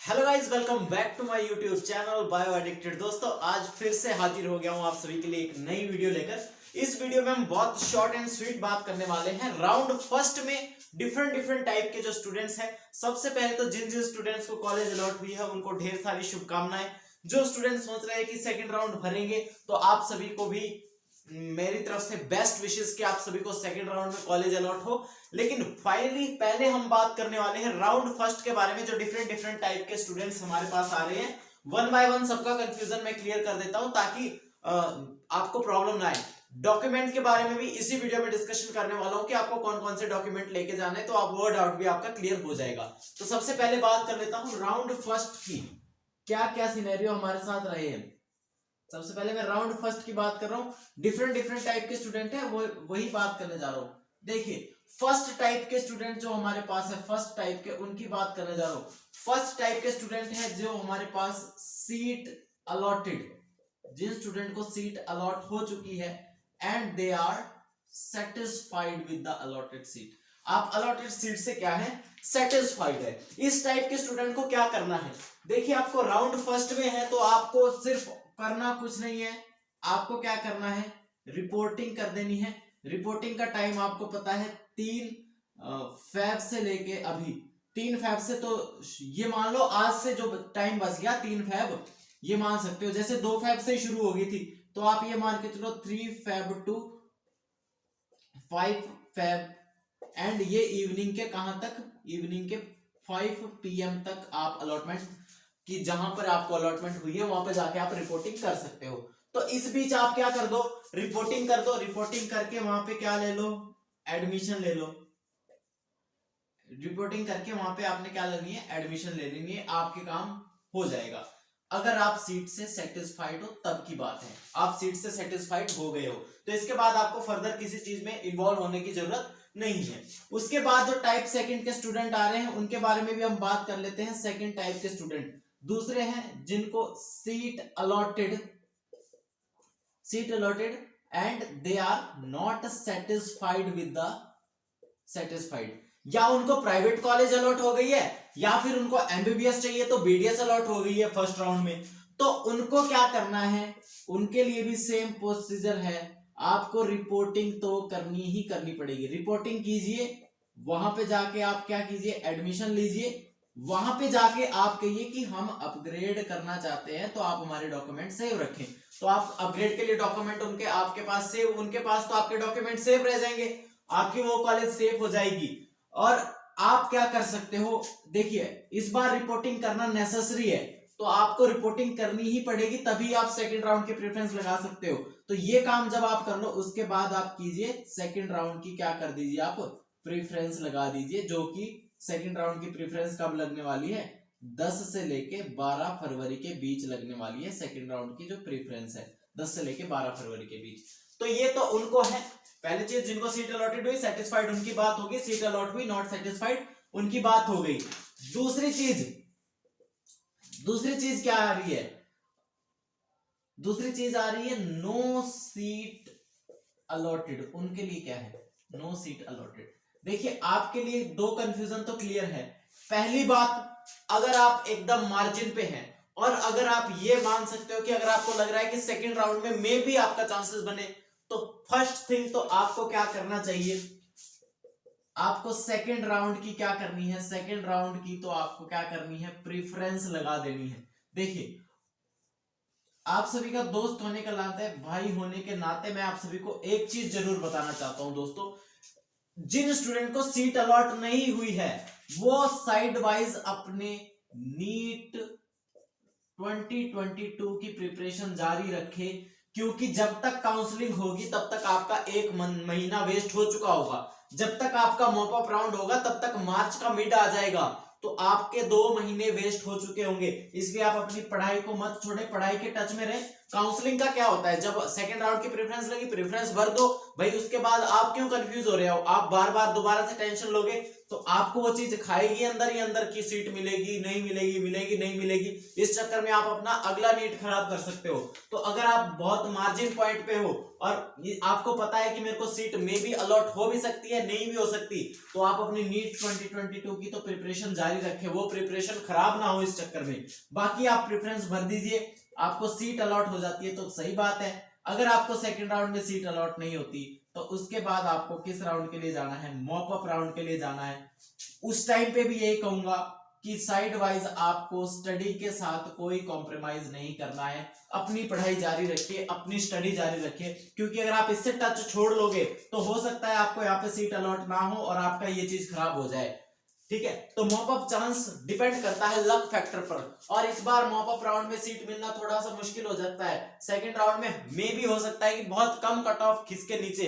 Hello guys, welcome back to my YouTube channel Bio Addicted. दोस्तों, आज फिर से हाजिर हो गया हूं आप सभी के लिए एक नई वीडियो लेकर। इस वीडियो में हम बहुत शॉर्ट एंड स्वीट बात करने वाले हैं राउंड फर्स्ट में डिफरेंट टाइप के जो स्टूडेंट्स हैं। सबसे पहले तो जिन जिन स्टूडेंट्स को कॉलेज अलॉट हुई है उनको ढेर सारी शुभकामनाएं। जो स्टूडेंट सोच रहे हैं कि सेकेंड राउंड भरेंगे तो आप सभी को भी मेरी तरफ से बेस्ट विशेस कि आप सभी को सेकंड राउंड में कॉलेज अलॉट हो। लेकिन फाइनली पहले हम बात करने वाले हैं राउंड फर्स्ट के बारे में। जो डिफरेंट टाइप के स्टूडेंट्स हमारे पास आ रहे हैं, वन बाय वन सबका कंफ्यूजन मैं क्लियर कर देता हूं ताकि आपको प्रॉब्लम ना आए। डॉक्यूमेंट के बारे में भी इसी वीडियो में डिस्कशन करने वाला हूं कि आपको कौन कौन से डॉक्यूमेंट लेके जाना है, तो आप वो डाउट भी आपका क्लियर हो जाएगा। तो सबसे पहले बात कर लेता हूं राउंड फर्स्ट की क्या क्या सिनेरियो हमारे साथ रहे हैं। सबसे पहले मैं राउंड फर्स्ट की बात कर रहा हूँ। डिफरेंट टाइप के स्टूडेंट है, वो वही बात करने जा रहा हूँ। देखिए, फर्स्ट टाइप के स्टूडेंट जो हमारे पास है, फर्स्ट टाइप के, उनकी बात करने जा रहा हूँ। फर्स्ट टाइप के स्टूडेंट है जो हमारे पास सीट अलॉटेड, जिन स्टूडेंट को सीट अलॉट हो चुकी है and they are satisfied with the allotted seat. आप अलॉटेड सीट से क्या है, सेटिस्फाइड है। इस टाइप के स्टूडेंट को क्या करना है, देखिए आपको राउंड फर्स्ट में है तो आपको सिर्फ करना कुछ नहीं है। आपको क्या करना है, रिपोर्टिंग कर देनी है। रिपोर्टिंग का टाइम आपको पता है 3 फेब से लेके अभी 3 फेब से, तो ये मान लो आज से जो टाइम बच गया 3 फेब, ये मान सकते हो। जैसे 2 फेब से ही शुरू हो गई थी तो आप ये मान के चलो 3 फेब टू 5 फेब, एंड ये इवनिंग के कहां तक, इवनिंग के 5 PM तक आप अलॉटमेंट कि जहां पर आपको अलॉटमेंट हुई है वहां पर जाके आप रिपोर्टिंग कर सकते हो। तो इस बीच आप क्या कर दो, रिपोर्टिंग कर दो। रिपोर्टिंग करके वहां पे क्या ले लो, एडमिशन ले लो। रिपोर्टिंग करके वहां पे आपने क्या लेनी है, एडमिशन ले लेनी है। आपके काम हो जाएगा अगर आप सीट से सेटिस्फाइड हो, तब की बात है। आप सीट से सेटिस्फाइड हो गए हो तो इसके बाद आपको फर्दर किसी चीज में इन्वॉल्व होने की जरूरत नहीं है। उसके बाद जो टाइप सेकंड के स्टूडेंट आ रहे हैं उनके बारे में भी हम बात कर लेते हैं। सेकंड टाइप के स्टूडेंट दूसरे हैं जिनको seat allotted and they are not satisfied with the satisfied. या उनको प्राइवेट कॉलेज अलॉट हो गई है या फिर उनको एमबीबीएस चाहिए तो बीडीएस अलॉट हो गई है फर्स्ट राउंड में। तो उनको क्या करना है, उनके लिए भी सेम प्रोसीजर है। आपको रिपोर्टिंग तो करनी ही करनी पड़ेगी। रिपोर्टिंग कीजिए, वहां पे जाके आप क्या कीजिए, एडमिशन लीजिए। वहां पे जाके आप कहिए कि हम अपग्रेड करना चाहते हैं तो आप हमारे डॉक्यूमेंट सेव रखें। तो आप अपग्रेड के लिए डॉक्यूमेंट उनके आपके पास सेव, उनके पास तो आपके डॉक्यूमेंट सेव रह जाएंगे, आपकी वो कॉलेज सेफ हो जाएगी। और आप क्या कर सकते हो, देखिए इस बार रिपोर्टिंग करना नेसेसरी है तो आपको रिपोर्टिंग करनी ही पड़ेगी, तभी आप सेकंड राउंड की प्रेफरेंस लगा सकते हो। तो ये काम जब आप कर लो उसके बाद आप कीजिए सेकंड राउंड की, क्या कर दीजिए, आप प्रेफरेंस लगा दीजिए। जो कि सेकंड राउंड की प्रेफरेंस कब लगने वाली है, 10 से लेके 12 फरवरी के बीच लगने वाली है। सेकंड राउंड की जो प्रेफरेंस है 10 से लेके 12 फरवरी के बीच। तो ये तो उनको है। पहली चीज, जिनको सीट अलॉटेड हुई, सेटिस्फाइड, उनकी बात होगी। सीट अलॉट हुई, नॉट सेटिस्फाइड, उनकी बात हो गई। दूसरी चीज क्या आ रही है, दूसरी चीज आ रही है नो सीट अलॉटेड। उनके लिए क्या है, नो सीट अलॉटेड। देखिए आपके लिए 2 कंफ्यूजन तो क्लियर है। पहली बात, अगर आप एकदम मार्जिन पे हैं और अगर आप ये मान सकते हो कि अगर आपको लग रहा है कि सेकंड राउंड में मे भी आपका चांसेस बने, तो फर्स्ट थिंग तो आपको क्या करना चाहिए, आपको सेकंड राउंड की क्या करनी है, सेकंड राउंड की तो आपको क्या करनी है, प्रेफरेंस लगा देनी है। देखिए आप सभी का दोस्त होने के नाते, भाई होने के नाते मैं आप सभी को एक चीज जरूर बताना चाहता हूं दोस्तों। जिन स्टूडेंट को सीट अलॉट नहीं हुई है वो साइड वाइज अपने नीट 2022 की प्रिपरेशन जारी रखे, क्योंकि जब तक काउंसलिंग होगी तब तक आपका 1 महीना वेस्ट हो चुका होगा। जब तक आपका मॉप अप राउंड होगा तब तक मार्च का मिड आ जाएगा, तो आपके 2 महीने वेस्ट हो चुके होंगे। इसलिए आप अपनी पढ़ाई को मत छोड़े, पढ़ाई के टच में रहें। काउंसलिंग का क्या होता है, जब सेकंड राउंड की प्रेफरेंस लगी, प्रेफरेंस भर दो भाई। उसके बाद आप क्यों कंफ्यूज हो रहे हो, आप बार बार दोबारा से टेंशन लोगे तो आपको वो चीज खाएगी अंदर ही अंदर की सीट मिलेगी नहीं मिलेगी, मिलेगी नहीं मिलेगी, इस चक्कर में आप अपना अगला नीट खराब कर सकते हो। तो अगर आप बहुत मार्जिन पॉइंट पे हो और आपको पता है कि मेरे को सीट में भी अलॉट हो भी सकती है नहीं भी हो सकती, तो आप अपनी नीट 2022 की तो प्रिपरेशन जारी रखें, वो प्रिपरेशन खराब ना हो इस चक्कर में। बाकी आप प्रेफरेंस भर दीजिए, आपको सीट अलॉट हो जाती है तो सही बात है। अगर आपको सेकंड राउंड में सीट अलॉट नहीं होती तो उसके बाद आपको किस राउंड के लिए जाना है, मॉप अप राउंड के लिए जाना है। उस टाइम पे भी यही कहूंगा कि साइड वाइज आपको स्टडी के साथ कोई कॉम्प्रोमाइज नहीं करना है, अपनी पढ़ाई जारी रखिए, अपनी स्टडी जारी रखिए, क्योंकि अगर आप इससे टच छोड़ लोगे तो हो सकता है आपको यहाँ पे सीट अलॉट ना हो और आपका ये चीज खराब हो जाए। ठीक है, तो मॉप अप चांस डिपेंड करता है लक फैक्टर पर, और इस बार मॉप अप राउंड में सीट मिलना थोड़ा सा मुश्किल हो सकता है। सेकंड राउंड में मे भी हो सकता है कि बहुत कम कट ऑफ खिसके नीचे,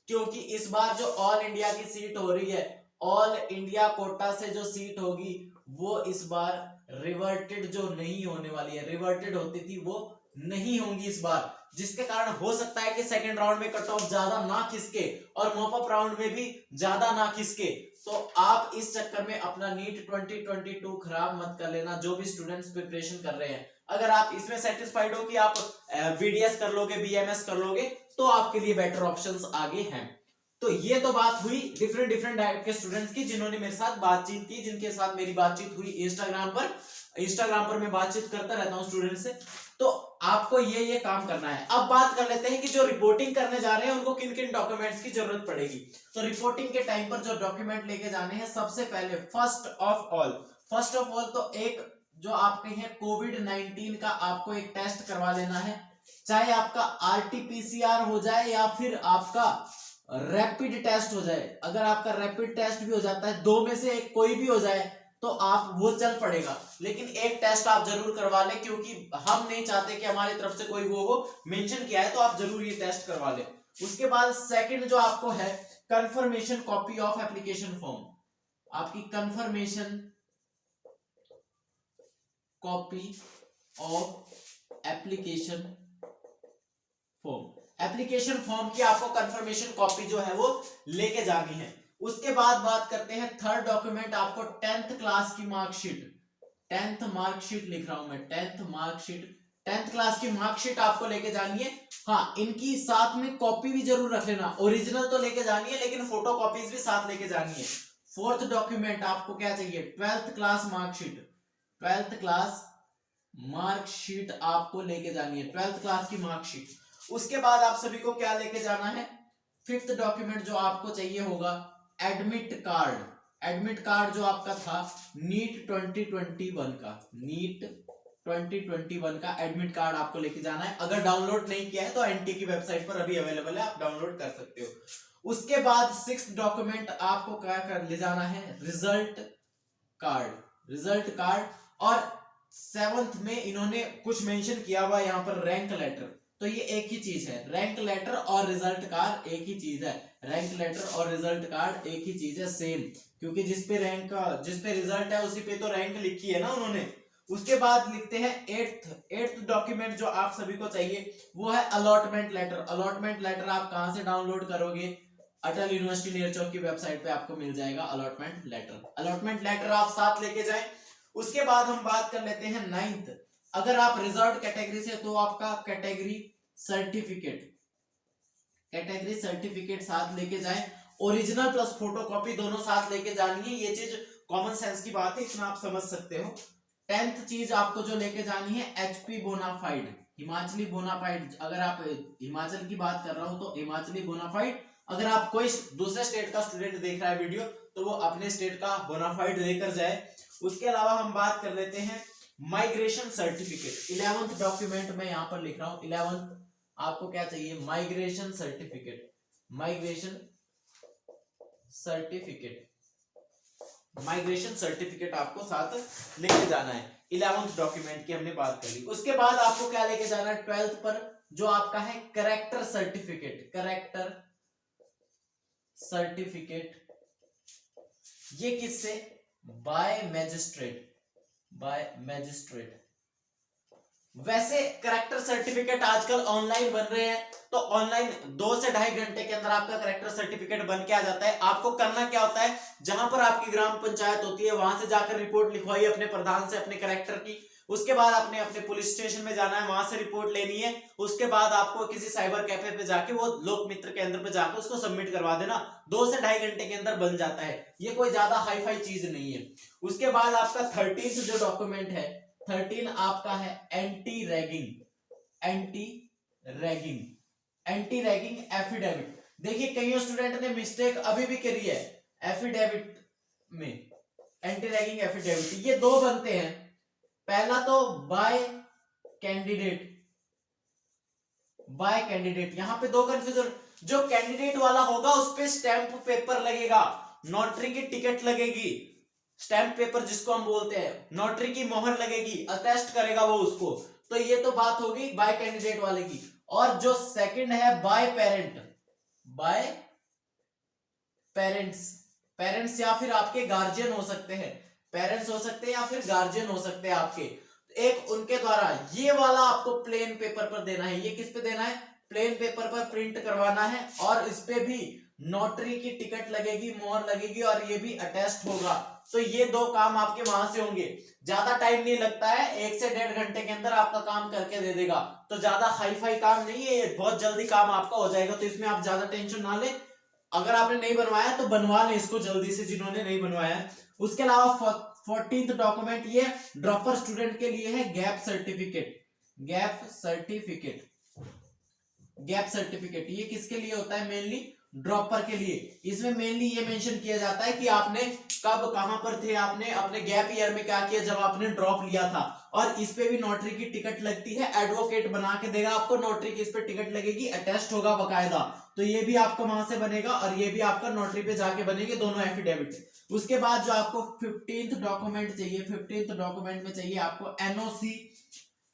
क्योंकि इस बार जो ऑल इंडिया की सीट हो रही है, ऑल इंडिया कोटा से जो सीट होगी वो इस बार रिवर्टेड जो नहीं होने वाली है, रिवर्टेड होती थी वो नहीं होंगी इस बार, जिसके कारण हो सकता है कि सेकंड राउंड में कट ऑफ ज्यादा ना खिसके और मॉप अप राउंड में भी ज्यादा ना खिसके। तो आप इस चक्कर में अपना नीट 2022 खराब मत कर लेना, जो भी स्टूडेंट्स प्रिपरेशन कर रहे हैं। अगर आप इसमें सेटिस्फाइड हो कि आप बीडीएस कर लोगे, बीएमएस कर लोगे, तो आपके लिए बेटर ऑप्शंस आगे हैं। तो ये तो बात हुई डिफरेंट टाइप के स्टूडेंट्स की जिन्होंने मेरे साथ बातचीत की, जिनके साथ मेरी बातचीत हुई इंस्टाग्राम पर मैं बातचीत करता रहता हूँ स्टूडेंट से। तो आपको ये काम करना है। अब बात कर लेते हैं कि जो रिपोर्टिंग करने जा रहे हैं उनको किन किन डॉक्यूमेंट्स की जरूरत पड़ेगी। तो रिपोर्टिंग के टाइम पर जो डॉक्यूमेंट लेके जाने हैं, सबसे पहले फर्स्ट ऑफ ऑल तो एक जो आपके हैं कोविड-19 का आपको एक टेस्ट करवा लेना है, चाहे आपका आरटीपीसीआर हो जाए या फिर आपका रैपिड टेस्ट हो जाए। अगर आपका रैपिड टेस्ट भी हो जाता है, दो में से एक कोई भी हो जाए तो आप वो चल पड़ेगा, लेकिन एक टेस्ट आप जरूर करवा लें, क्योंकि हम नहीं चाहते कि हमारी तरफ से कोई वो हो, मेंशन किया है तो आप जरूर ये टेस्ट करवा लें। उसके बाद सेकंड जो आपको है confirmation copy of application form, आपकी confirmation copy of application form की आपको कंफर्मेशन कॉपी जो है वो लेके जानी है। उसके बाद बात करते हैं थर्ड डॉक्यूमेंट, आपको 10th क्लास की मार्कशीट, 10th मार्कशीट लिख रहा हूं मैं, 10th मार्कशीट, 10th क्लास की मार्कशीट आपको लेके जानी है। हाँ, इनकी साथ में कॉपी भी जरूर रख लेना, ओरिजिनल तो लेके जानी है लेकिन फोटो कॉपीज भी साथ लेके जानी है। फोर्थ डॉक्यूमेंट आपको क्या चाहिए, 12th class marksheet, 12th class marksheet आपको लेके जानी है, 12th क्लास की मार्कशीट। उसके बाद आप सभी को क्या लेके जाना है, फिफ्थ डॉक्यूमेंट जो आपको चाहिए होगा एडमिट कार्ड जो आपका था नीट 2021 का एडमिट कार्ड आपको लेके जाना है। अगर डाउनलोड नहीं किया है तो एनटी की वेबसाइट पर अभी अवेलेबल है, आप डाउनलोड कर सकते हो। उसके बाद सिक्स्थ डॉक्यूमेंट आपको क्या कर ले जाना है, रिजल्ट कार्ड। और सेवंथ में इन्होंने कुछ मेंशन किया हुआ यहाँ पर रैंक लेटर, तो ये एक ही चीज है, रैंक लेटर और रिजल्ट कार्ड एक ही चीज है, रैंक लेटर और रिजल्ट कार्ड एक ही चीज है, सेम, क्योंकि जिस पे रिजल्ट है उसी पे तो रैंक लिखी है ना उन्होंने। उसके बाद लिखते हैं एट्थ डॉक्यूमेंट जो आप सभी को चाहिए वो है अलॉटमेंट लेटर आप कहां से डाउनलोड करोगे, अटल यूनिवर्सिटी नेरचौक की वेबसाइट पे आपको मिल जाएगा अलॉटमेंट लेटर आप साथ लेके जाएं। उसके बाद हम बात कर लेते हैं 9th, अगर आप रिजर्व कैटेगरी से तो आपका कैटेगरी सर्टिफिकेट साथ लेके जाएं, ओरिजिनल प्लस फोटोकॉपी दोनों साथ लेके जानी है, ये चीज कॉमन सेंस की बात है, इतना आप समझ सकते हो। 10th चीज आपको जो लेके जानी है एचपी बोनाफाइड, हिमाचली बोनाफाइड, अगर आप हिमाचल की बात कर रहा हूं तो हिमाचली बोनाफाइड, अगर आप कोई दूसरे स्टेट का स्टूडेंट देख रहा है वीडियो तो वो अपने स्टेट का बोनाफाइड लेकर जाए। उसके अलावा हम बात कर लेते हैं माइग्रेशन सर्टिफिकेट, 11th डॉक्यूमेंट में यहां पर लिख रहा हूं 11th आपको क्या चाहिए, माइग्रेशन सर्टिफिकेट आपको साथ लेके जाना है। 11th डॉक्यूमेंट की हमने बात कर ली। उसके बाद आपको क्या लेके जाना है 12th पर, जो आपका है करेक्टर सर्टिफिकेट, ये किससे, बाय मैजिस्ट्रेट, वैसे करेक्टर सर्टिफिकेट आजकल ऑनलाइन बन रहे हैं, तो ऑनलाइन 2 से 2.5 घंटे के अंदर आपका करेक्टर सर्टिफिकेट बन के आ जाता है। आपको करना क्या होता है, जहां पर आपकी ग्राम पंचायत होती है वहां से जाकर रिपोर्ट लिखवाइए अपने प्रधान से अपने करेक्टर की। उसके बाद आपने अपने पुलिस स्टेशन में जाना है, वहां से रिपोर्ट लेनी है। उसके बाद आपको किसी साइबर कैफे पे जाके वो लोक मित्र केंद्र पे जाकर उसको सबमिट करवा देना। 2 से 2.5 घंटे के अंदर बन जाता है, ये कोई ज्यादा हाई फाई चीज नहीं है। उसके बाद आपका 13th जो डॉक्यूमेंट है, 13 आपका है एंटी रैगिंग एफिडेविट। देखिए कई स्टूडेंट ने मिस्टेक अभी भी करी है एफिडेविट में, एंटी रैगिंग एफिडेविट। ये 2 बनते हैं, पहला तो बाय कैंडिडेट, यहां पे 2 कंफ्यूजन। जो कैंडिडेट वाला होगा उस पे स्टैंप पेपर लगेगा, नोटरी की टिकट लगेगी, स्टैंप पेपर जिसको हम बोलते हैं, नोटरी की मोहर लगेगी, अटेस्ट करेगा वो उसको। तो ये तो बात होगी बाय कैंडिडेट वाले की। और जो सेकंड है बाय पेरेंट्स या फिर आपके गार्जियन हो सकते हैं, पेरेंट्स हो सकते हैं या फिर गार्जियन हो सकते हैं आपके, एक उनके द्वारा। ये वाला आपको प्लेन पेपर पर देना है। ये किस पे देना है, प्लेन पेपर पर प्रिंट करवाना है, और इस पे भी नोटरी की टिकट लगेगी, मोहर लगेगी, और ये भी अटेस्ट होगा। तो ये 2 काम आपके वहां से होंगे। ज्यादा टाइम नहीं लगता है, 1 से 1.5 घंटे के अंदर आपका काम करके दे देगा। तो ज्यादा हाई फाई काम नहीं है, बहुत जल्दी काम आपका हो जाएगा। तो इसमें आप ज्यादा टेंशन ना ले। अगर आपने नहीं बनवाया तो बनवा लें इसको जल्दी से, जिन्होंने नहीं बनवाया। उसके अलावा 14th डॉक्यूमेंट ये ड्रॉपर स्टूडेंट के लिए है गैप सर्टिफिकेट। ये किसके लिए होता है, मेनली ड्रॉपर के लिए। इसमें मेनली ये मेंशन किया जाता है कि आपने कब कहां पर थे, आपने अपने गैप ईयर में क्या किया जब आपने ड्रॉप लिया था। और इस पे भी नोटरी की टिकट लगती है, एडवोकेट बना के देगा आपको, नोटरी की इस पे टिकट लगेगी, अटेस्ट होगा बकायदा। तो ये भी आपका वहां से बनेगा और ये भी आपका नोटरी पे जाके बनेंगे, दोनों एफिडेविट। उसके बाद जो आपको 15th डॉक्यूमेंट चाहिए, 15th डॉक्यूमेंट में चाहिए आपको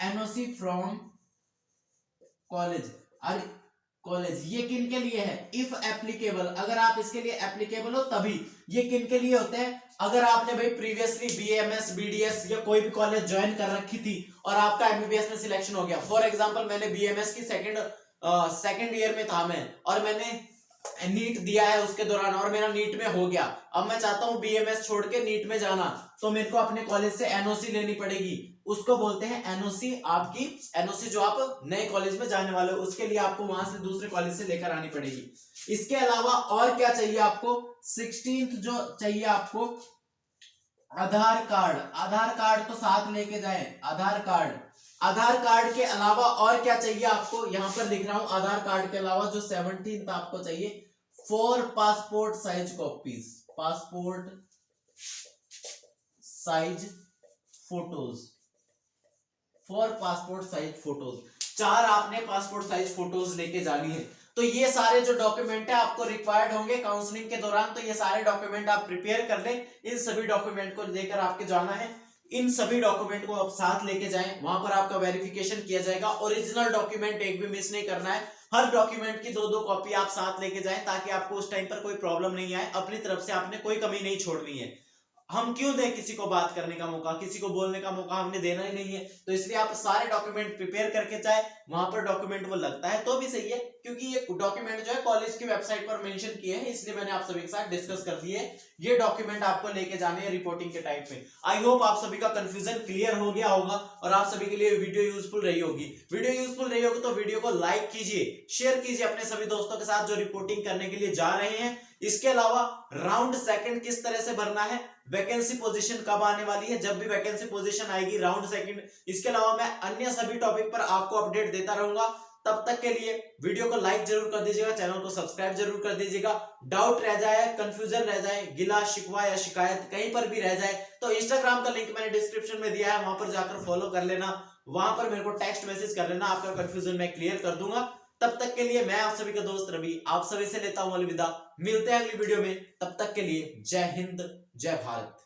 एनओसी फ्रॉम कॉलेज। ये किन के लिए है, इफ एप्लीकेबल, अगर आप इसके लिए एप्लीकेबल हो तभी। ये किन के लिए होते हैं, अगर आपने भाई प्रीवियसली बीएमएस बीडीएस या कोई भी कॉलेज ज्वाइन कर रखी थी और आपका एमबीबीएस में सिलेक्शन हो गया। फॉर एग्जांपल मैंने बीएमएस की सेकंड ईयर में था मैं, और मैंने नीट दिया है उसके दौरान, और मेरा नीट में हो गया। अब मैं चाहता हूं बीएमएस छोड़ के नीट में जाना, तो मेरे को अपने कॉलेज से एनओसी लेनी पड़ेगी। उसको बोलते हैं एनओसी। आपकी एनओसी जो आप नए कॉलेज में जाने वाले हो, उसके लिए आपको वहां से दूसरे कॉलेज से लेकर आनी पड़ेगी। इसके अलावा और क्या चाहिए आपको, 16th जो चाहिए आपको आधार कार्ड तो साथ लेके जाए। आधार कार्ड के अलावा और क्या चाहिए आपको, यहां पर लिख रहा हूं, आधार कार्ड के अलावा जो 17th आपको चाहिए 4 passport size copies, passport size photos, 4 passport size photos, 4 आपने पासपोर्ट साइज फोटोज लेके जानी है। तो ये सारे जो डॉक्यूमेंट है आपको रिक्वायर्ड होंगे काउंसलिंग के दौरान, तो ये सारे डॉक्यूमेंट आप प्रिपेयर कर लें। इन सभी डॉक्यूमेंट को लेकर आपके जाना है, इन सभी डॉक्यूमेंट को आप साथ लेके जाएं, वहां पर आपका वेरिफिकेशन किया जाएगा। ओरिजिनल डॉक्यूमेंट एक भी मिस नहीं करना है, हर डॉक्यूमेंट की 2-2 कॉपी आप साथ लेके जाएं, ताकि आपको उस टाइम पर कोई प्रॉब्लम नहीं आए। अपनी तरफ से आपने कोई कमी नहीं छोड़नी है। हम क्यों दें किसी को बात करने का मौका, किसी को बोलने का मौका हमने देना ही नहीं है। तो इसलिए आप सारे डॉक्यूमेंट प्रिपेयर करके जाए, वहां पर डॉक्यूमेंट वो लगता है तो भी सही है, क्योंकि ये डॉक्यूमेंट जो है कॉलेज की वेबसाइट पर मेंशन किए हैं, इसलिए मैंने आप सभी के साथ डिस्कस कर दिए। ये डॉक्यूमेंट आपको लेके जाने हैं रिपोर्टिंग के टाइम पे। आई होप आप सभी का कंफ्यूजन क्लियर हो गया होगा और आप सभी के लिए वीडियो यूजफुल रही होगी। वीडियो यूजफुल रही होगी तो वीडियो को लाइक कीजिए, शेयर कीजिए अपने सभी दोस्तों के साथ जो रिपोर्टिंग करने के लिए जा रहे हैं। इसके अलावा राउंड सेकंड किस तरह से भरना है, वैकेंसी पोजीशन कब आने वाली है, जब भी वैकेंसी पोजीशन आएगी राउंड सेकंड, इसके अलावा मैं अन्य सभी टॉपिक पर आपको अपडेट देता रहूंगा। तब तक के लिए वीडियो को लाइक जरूर कर दीजिएगा, चैनल को सब्सक्राइब जरूर कर दीजिएगा। डाउट रह जाए, कंफ्यूजन रह जाए, गिला शिकवा या शिकायत कहीं पर भी रह जाए तो इंस्टाग्राम का लिंक मैंने डिस्क्रिप्शन में दिया है, वहां पर जाकर फॉलो कर लेना, वहां पर मेरे को टेक्स्ट मैसेज कर लेना, आपका कंफ्यूजन मैं क्लियर कर दूंगा। तब तक के लिए मैं आप सभी का दोस्त रवि आप सभी से लेता हूं अलविदा। मिलते हैं अगली वीडियो में, तब तक के लिए जय हिंद जय भारत।